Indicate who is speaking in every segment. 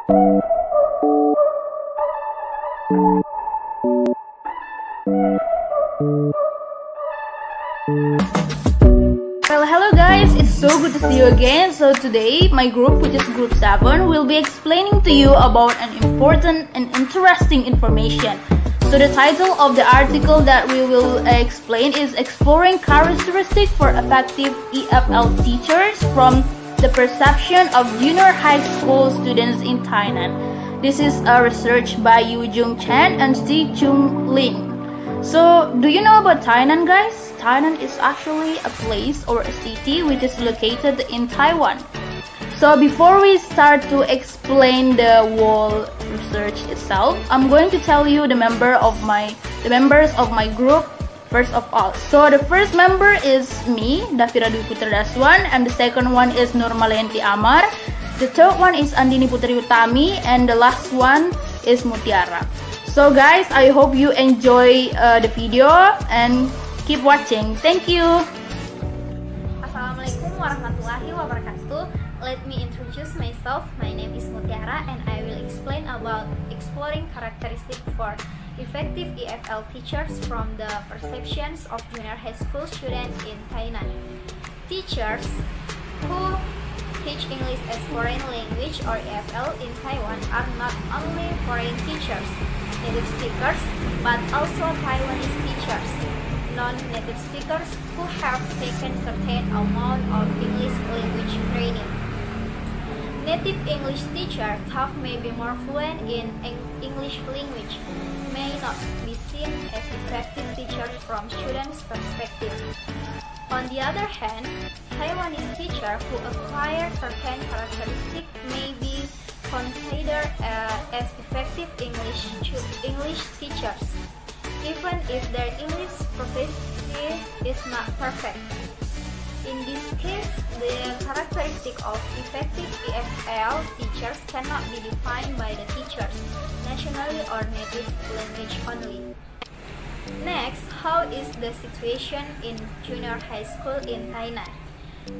Speaker 1: Well, hello guys, it's so good to see you again. So today, my group, which is group 7, will be explaining to you about an important and interesting information. So the title of the article that we will explain is Exploring Characteristics for Effective EFL Teachers from the Perception of Junior High School Students in Thailand. This is a research by Yu Jung Chen and Si Chung Lin. So, do you know about Thailand, guys? Thailand is actually a place or a city which is located in Taiwan. So, before we start to explain the whole research itself, I'm going to tell you the members of my group first of all. So, the first member is me, Davira Dwi Putra Daswan, and the second one is Nurmalianti Amar. The third one is Andini Putri Utami, and the last one is Mutiara. So guys, I hope you enjoy the video and keep watching. Thank you.
Speaker 2: Assalamualaikum warahmatullahi wabarakatuh. Let me introduce myself. My name is Mutiara and I will explain about exploring characteristics for effective EFL teachers from the perceptions of junior high school students in Thailand. Teachers who teach English as foreign language or EFL in Taiwan are not only foreign teachers, native speakers, but also Taiwanese teachers, non-native speakers who have taken certain amount of English language training. Native English teachers tough may be more fluent in English language, may not be seen as effective teachers from students' perspective. On the other hand, Taiwanese teachers who acquire certain characteristics may be considered as effective English teachers, even if their English proficiency is not perfect. In this case, the characteristic of effective EFL teachers cannot be defined by the teachers, nationally or native language only. Next, how is the situation in junior high school in Thailand?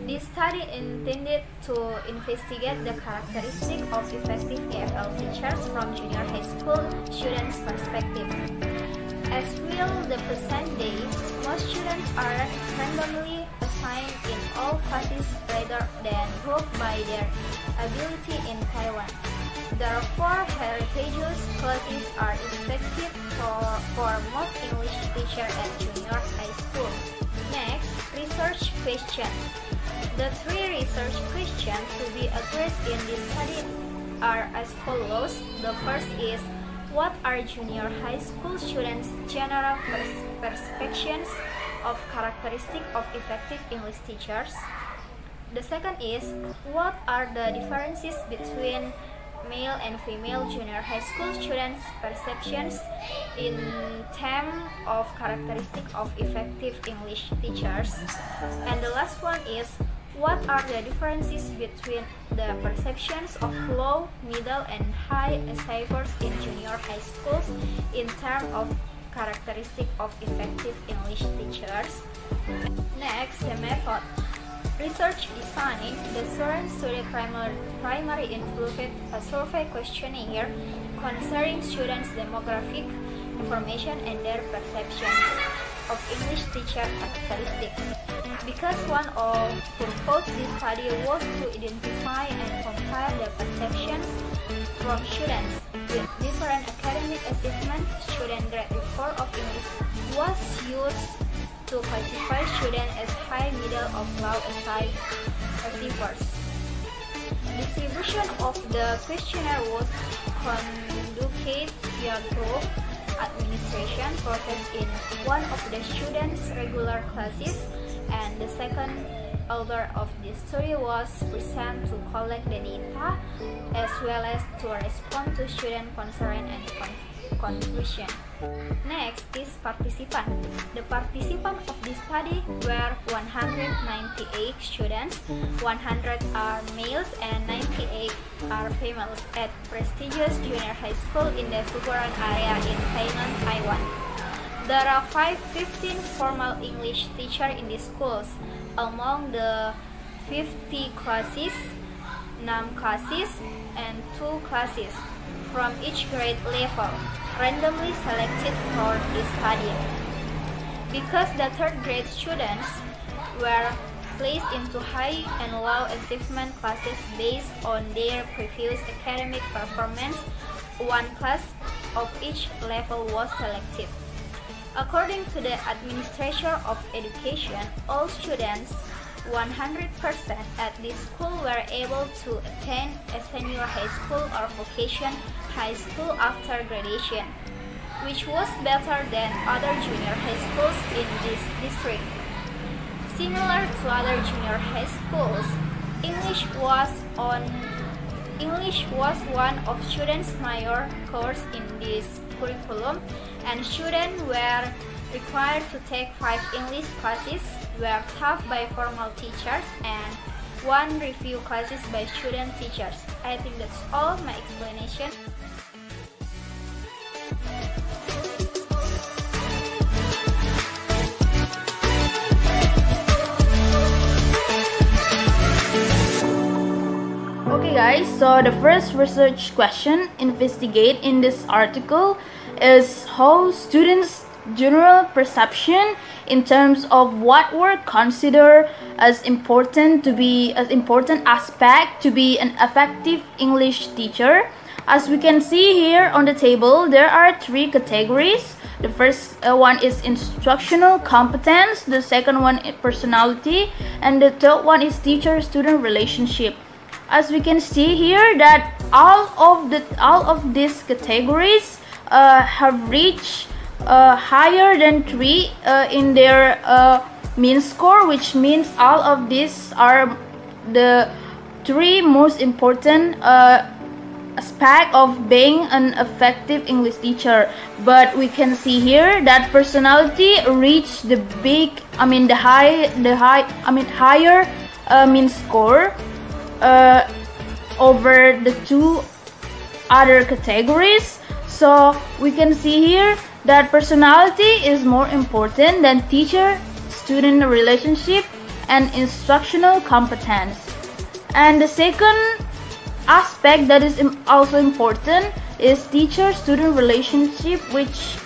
Speaker 2: This study intended to investigate the characteristics of effective EFL teachers from junior high school students' perspective. As will the present day, most students are randomly assigned in all classes rather than grouped by their ability in Taiwan. Therefore, heterogeneous classes are effective for most English teachers at junior high school. Next, research question. The three research questions to be addressed in this study are as follows. The first is, what are junior high school students' general perceptions of characteristics of effective English teachers? The second is, what are the differences between male and female junior high school students' perceptions in terms of characteristics of effective English teachers? And the last one is, what are the differences between the perceptions of low, middle, and high achievers in junior high schools in terms of characteristics of effective English teachers? Next, the method. Research design. The students to the primary included a survey questionnaire concerning students' demographic information and their perceptions of English teacher characteristics. Because one of purpose this study was to identify and compare the perceptions from students with different academic achievement, student grade report of English was used to classify students as high, middle, or low achievers. Distribution of the questionnaire was conducted via group administration process in one of the students' regular classes, and the second author of this study was present to collect the data as well as to respond to student concern and conclusion. Next is participant. The participants of this study were 198 students, 100 are males and 98 are females at prestigious junior high school in the Keguruan area in Thailand, Taiwan. There are 15 formal English teachers in these schools. Among the 50 classes, 9 classes and 2 classes from each grade level, randomly selected for this study. Because the third grade students were placed into high and low achievement classes based on their previous academic performance, 1 class of each level was selected. According to the Administration of Education, all students 100% at this school were able to attend a senior high school or vocation high school after graduation, which was better than other junior high schools in this district. Similar to other junior high schools, English was one of students' major course in this curriculum, and students were required to take 5 English classes were taught by formal teachers and 1 review classes by student teachers. I think that's all my explanation.
Speaker 1: Okay guys, so the first research question investigate in this article is how students' general perception in terms of what were considered as important aspect to be an effective English teacher. As we can see here on the table, there are 3 categories. The first one is instructional competence, the second one is personality, and the third one is teacher-student relationship. As we can see here that all of these categories have reached higher than 3 in their mean score, which means all of these are the 3 most important aspect of being an effective English teacher. But we can see here that personality reached the higher mean score over the 2 other categories. So we can see here that personality is more important than teacher-student relationship and instructional competence. And the second aspect that is also important is teacher-student relationship, which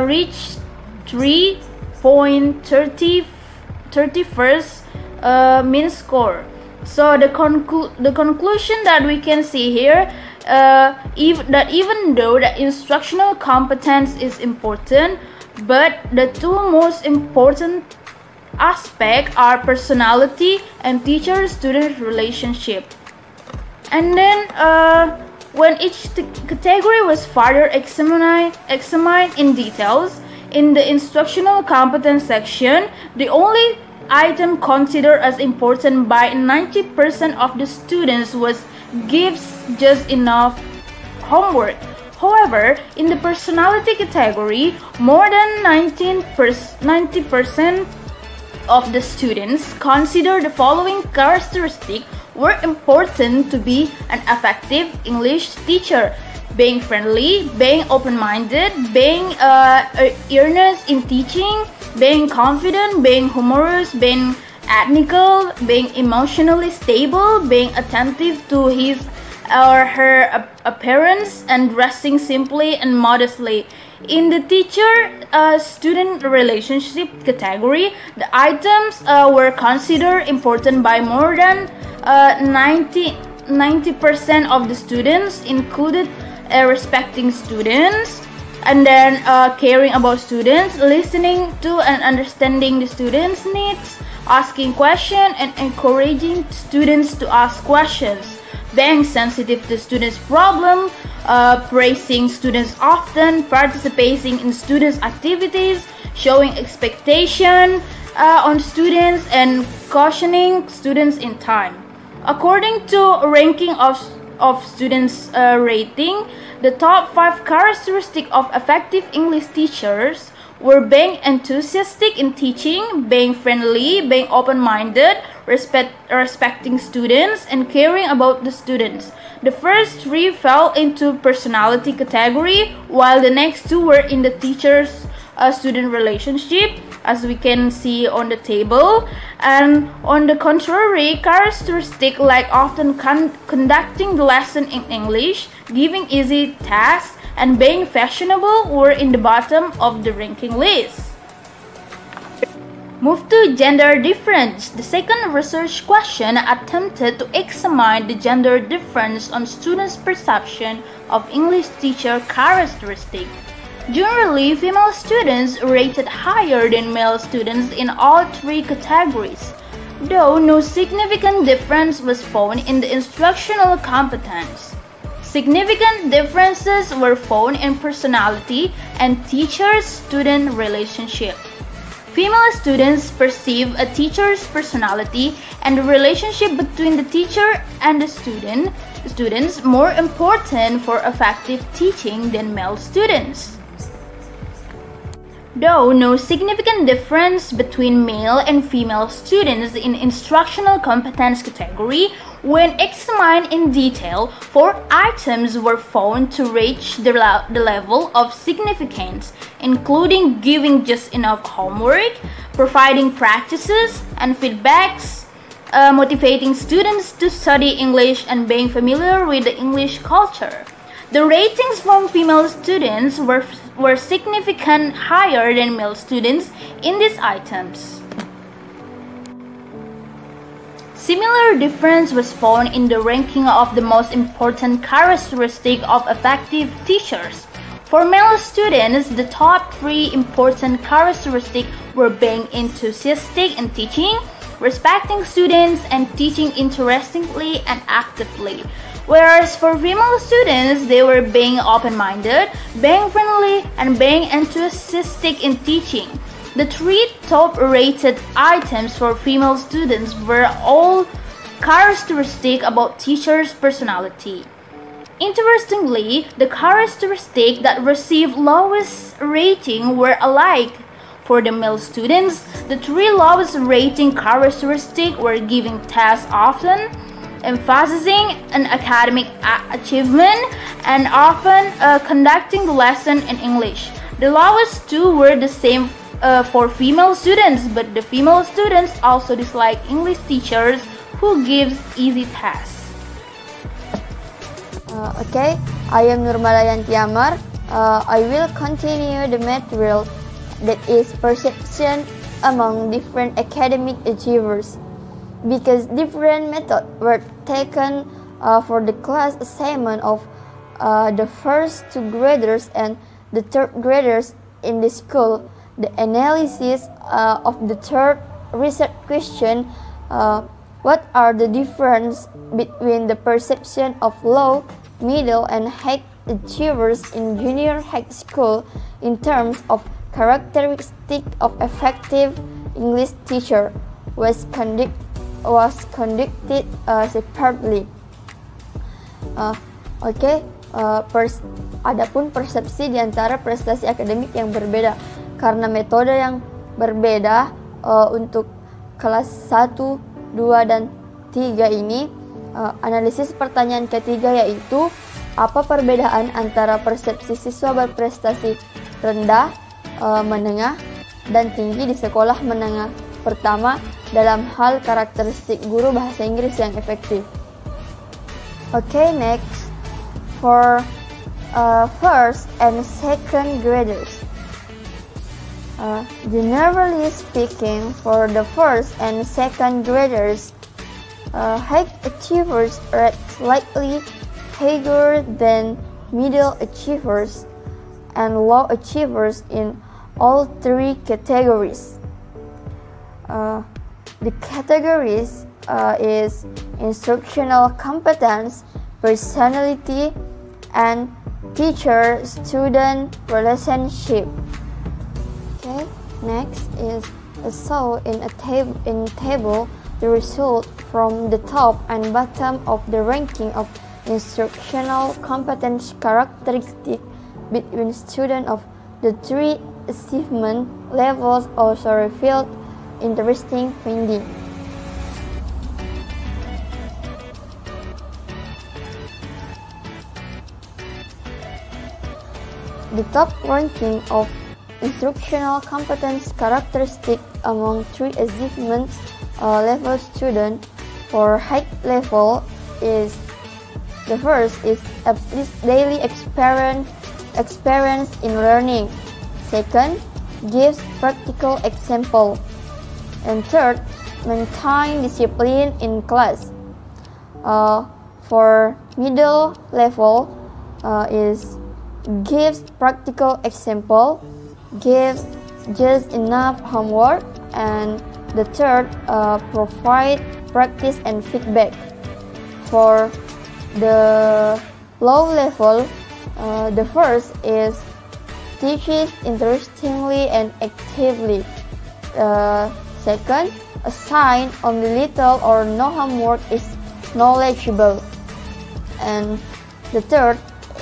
Speaker 1: reached 3.31 mean score. So the conclusion that we can see here, even though the instructional competence is important, but the 2 most important aspects are personality and teacher-student relationship. And then when each category was further examined in details, in the instructional competence section, the only item considered as important by 90% of the students was gives just enough homework. However, in the personality category, more than 90% of the students consider the following characteristics were important to be an effective English teacher: being friendly, being open-minded, being earnest in teaching, being confident, being humorous, being ethnical, being emotionally stable, being attentive to his or her appearance, and dressing simply and modestly. In the teacher-student relationship category, the items were considered important by more than 90% of the students, included respecting students, and then caring about students, listening to and understanding the students' needs, asking questions and encouraging students to ask questions, being sensitive to students' problems, praising students often, participating in students' activities, showing expectation on students, and cautioning students in time. According to ranking of students' rating, the top 5 characteristics of effective English teachers were being enthusiastic in teaching, being friendly, being open-minded, respecting students, and caring about the students. The first 3 fell into personality category, while the next 2 were in the teachers-student relationship. as we can see on the table. And on the contrary, characteristics like often conducting the lesson in English, giving easy tasks, and being fashionable were in the bottom of the ranking list. Move to gender difference. The second research question attempted to examine the gender difference on students' perception of English teacher characteristics. Generally, female students rated higher than male students in all three categories, though no significant difference was found in the instructional competence. Significant differences were found in personality and teacher-student relationship. Female students perceive a teacher's personality and the relationship between the teacher and the students more important for effective teaching than male students. Though no significant difference between male and female students in instructional competence category, when examined in detail, 4 items were found to reach the level of significance, including giving just enough homework, providing practices and feedbacks, motivating students to study English, and being familiar with the English culture. The ratings from female students were significantly higher than male students in these items. Similar difference was found in the ranking of the most important characteristics of effective teachers. For male students, the top 3 important characteristics were being enthusiastic in teaching, respecting students, and teaching interestingly and actively. Whereas for female students, they were being open-minded, being friendly, and being enthusiastic in teaching. The 3 top-rated items for female students were all characteristics about teachers' personality. Interestingly, the characteristics that received lowest rating were alike. For the male students, the 3 lowest rating characteristics were giving tests often, emphasizing an academic achievement, and often conducting the lesson in English. The lowest 2 were the same for female students, but the female students also dislike English teachers who gives easy tasks.
Speaker 3: Okay, I am Nurmalayanti Amar. I will continue the material that is perception among different academic achievers. Because different methods were taken for the class assignment of the first 2 graders and the 3rd graders in the school, the analysis of the 3rd research question, what are the difference between the perception of low, middle, and high achievers in junior high school in terms of characteristic of effective English teacher was conducted separately. Adapun persepsi di antara prestasi akademik yang berbeda karena metode yang berbeda untuk kelas 1, 2, dan 3 ini. Analisis pertanyaan ketiga yaitu apa perbedaan antara persepsi siswa berprestasi rendah, menengah, dan tinggi di sekolah menengah pertama dalam hal karakteristik guru bahasa Inggris yang efektif. Okay, next for first and second graders. Generally speaking, for the first and second graders, high achievers rate slightly higher than middle achievers and low achievers in all 3 categories. The categories is instructional competence, personality, and teacher-student relationship. Okay, next is show in a table the result from the top and bottom of the ranking of instructional competence characteristic between students of the 3 achievement levels also revealed interesting finding. The top ranking of instructional competence characteristic among 3 achievement level students for high level is the first is at least daily experience in learning. Second, gives practical example. And third, maintain discipline in class. For middle level is gives practical example, gives just enough homework, and the third provide practice and feedback. For the low level, the first is teaches interestingly and actively. Second, assign only little or no homework is knowledgeable. And the third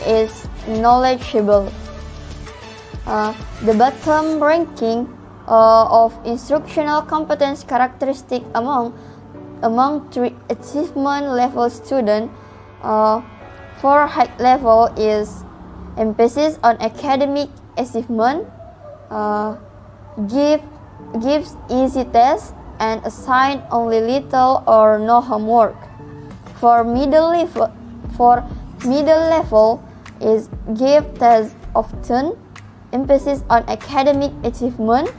Speaker 3: is knowledgeable. The bottom ranking of instructional competence characteristic among 3 achievement level students for high level is emphasis on academic achievement, gives easy tests, and assign only little or no homework. For middle level is give tests often, emphasis on academic achievement,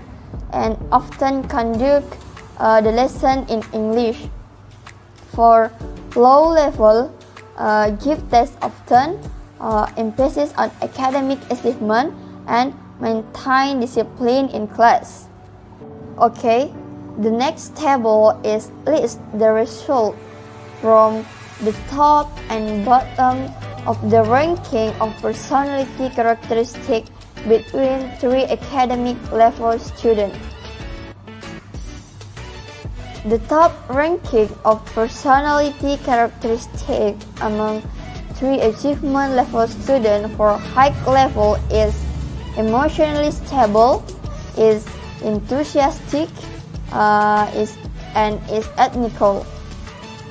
Speaker 3: and often conduct the lesson in English. For low level, give tests often, emphasis on academic achievement, and maintain discipline in class. Okay, the next table is list the result from the top and bottom of the ranking of personality characteristic between 3 academic level students. The top ranking of personality characteristic among 3 achievement level students for high level is emotionally stable, is enthusiastic, is ethnical.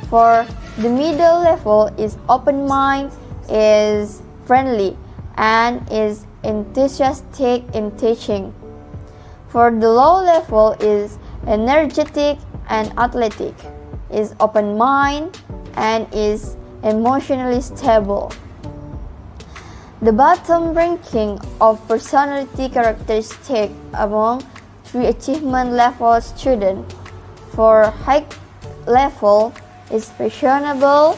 Speaker 3: For the middle level is open mind, is friendly, and is enthusiastic in teaching. For the low level is energetic and athletic, is open mind, and is emotionally stable. The bottom ranking of personality characteristic among 3 achievement level students for high level is fashionable,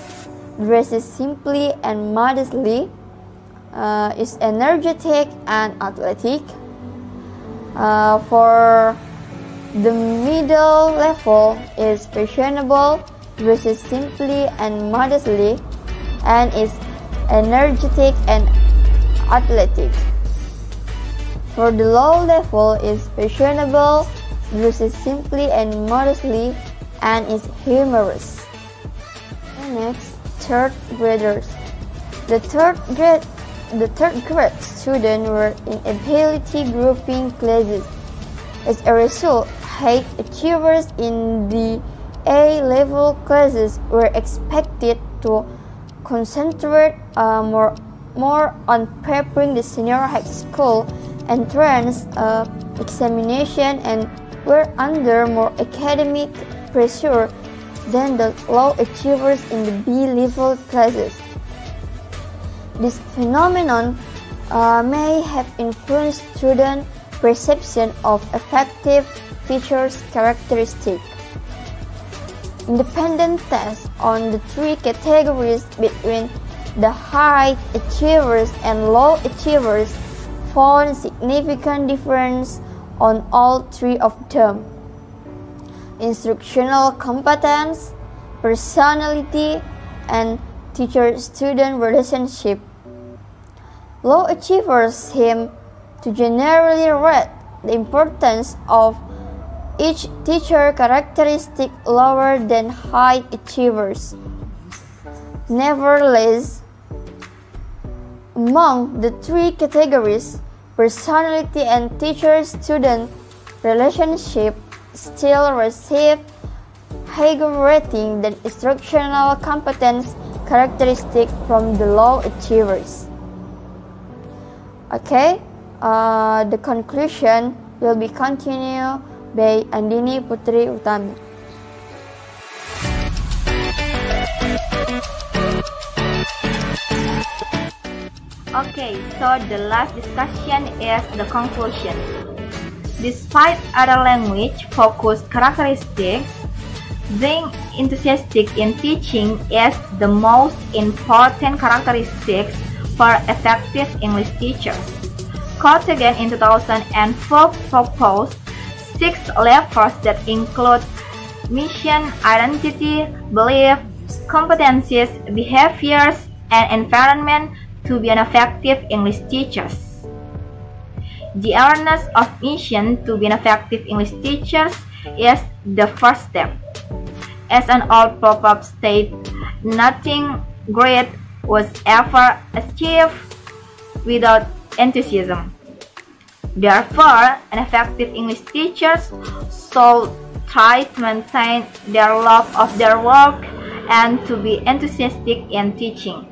Speaker 3: dresses simply and modestly, is energetic and athletic. For the middle level is fashionable, dresses simply and modestly, and is energetic and athletic. For the low level is fashionable, dresses simply and modestly, and is humorous. And next, third graders. The third grade students were in ability grouping classes. As a result, high achievers in the A-level classes were expected to concentrate more on preparing the senior high school entrance examination and were under more academic pressure than the low achievers in the B-level classes. This phenomenon may have influenced student perception of effective teachers' characteristics. Independent tests on the 3 categories between the high achievers and low achievers found significant difference on all 3 of them: instructional competence, personality, and teacher-student relationship. Low achievers seem to generally rate the importance of each teacher characteristic lower than high achievers. Nevertheless, among the 3 categories, personality and teacher-student relationship still receive higher rating than instructional competence characteristic from the low achievers. Okay, The conclusion will be continued by Andini Putri Utami.
Speaker 1: Okay, so the last discussion is the conclusion. Despite other language-focused characteristics, being enthusiastic in teaching is the most important characteristic for effective English teachers. Kotegan in 2004 proposed 6 levels that include mission, identity, belief, competencies, behaviors, and environment to be an effective English teachers. The awareness of mission to be an effective English teachers is the first step. As an old proverb states, nothing great was ever achieved without enthusiasm. Therefore, an effective English teachers should try to maintain their love of their work and to be enthusiastic in teaching.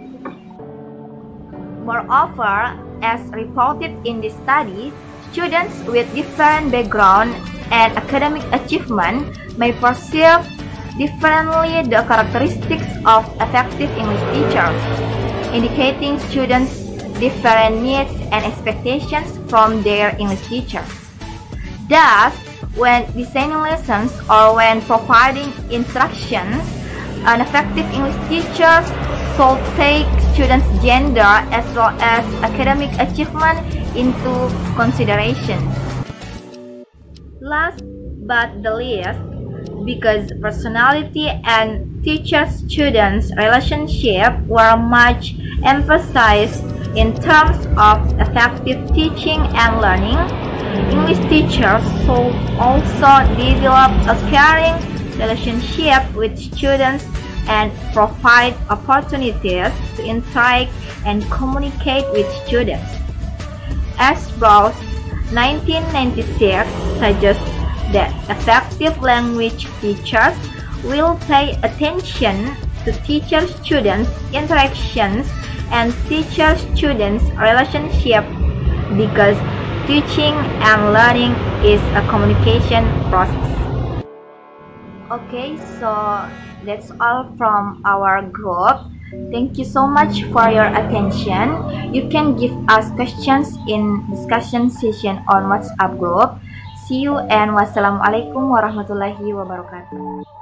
Speaker 1: Moreover, as reported in this study, students with different background and academic achievement may perceive differently the characteristics of effective English teachers, indicating students' different needs and expectations from their English teachers. Thus, when designing lessons or when providing instructions, an effective English teacher should take students' gender as well as academic achievement into consideration. Last but the least, because personality and teacher-students relationship were much emphasized in terms of effective teaching and learning, English teachers should also develop a caring relationship with students and provide opportunities to interact and communicate with students. As Browse 1996 suggests that effective language teachers will pay attention to teacher-student interactions and teacher-student relationship because teaching and learning is a communication process. Okay, so that's all from our group. Thank you so much for your attention. You can give us questions in discussion session on WhatsApp group. See you and wassalamualaikum warahmatullahi wabarakatuh.